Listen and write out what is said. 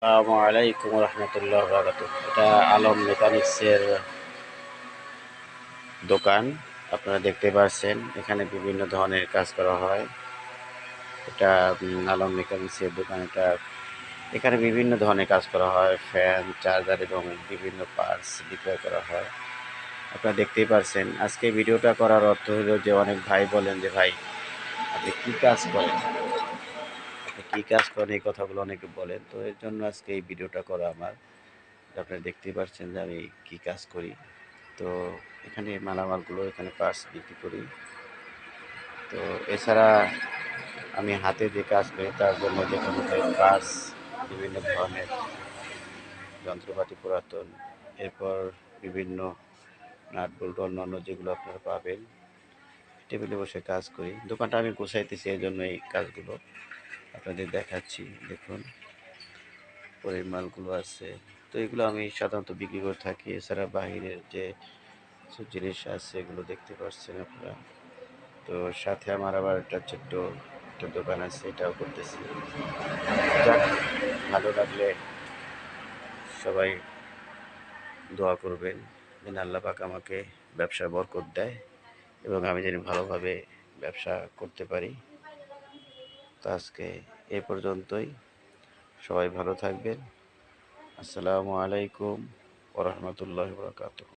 আসসালামু আলাইকুম রহমতুল্লাহ বারাকাতুহ। এটা আলম মেকানিক্সের দোকান। আপনারা দেখতে পাচ্ছেন এখানে বিভিন্ন ধরনের কাজ করা হয়। এটা আলম মেকানিক্সের দোকান। এখানে বিভিন্ন ধরনের কাজ করা হয়, ফ্যান, চার্জার এবং বিভিন্ন পার্টস বিক্রয় করা হয়। আপনারা দেখতেই পাচ্ছেন। আজকে ভিডিওটা করার অর্থ হলো যে অনেক ভাই বলেন যে ভাই আপনি কী কাজ করেন, এই কথাগুলো অনেকে বলেন। তো এর জন্য আজকে এই ভিডিওটা করা আমার। আপনারা দেখতেই পাচ্ছেন যে আমি কী কাজ করি। তো এখানে মালামালগুলো, এখানে পার্টস বিক্রি করি। তো এছাড়া আমি হাতে যে কাজ করি তার জন্য যেখানে পার্টস, বিভিন্ন ধরনের যন্ত্রপাতি পুরাতন, এরপর বিভিন্ন নাট বল্টু অন্যান্য যেগুলো আপনারা পাবেন, টেবিলে বসে কাজ করি। দোকানটা আমি গোছাইতেছি, এই জন্য এই কাজগুলো আপনাদের দেখাচ্ছি। দেখুন পরের মালগুলো আছে। তো এগুলো আমি সাধারণত বিক্রি করে থাকি। এছাড়া বাহিরের যে কিছু জিনিস আছে এগুলো দেখতে পাচ্ছেন আপনারা। তো সাথে আমার আবার ছোট্ট একটা দোকান আছে, এটাও করতেছি। যাক, ভালো লাগলে সবাই দোয়া করবেন যেন আল্লাহ পাক আমাকে ব্যবসায় বরকত দেয় এবং আমি যেন ভালোভাবে ব্যবসা করতে পারি। তো আজকে এ পর্যন্তই। সবাই ভালো থাকবেন। আসসালামু আলাইকুম ওয়া রাহমাতুল্লাহি ওয়া বারাকাতুহু।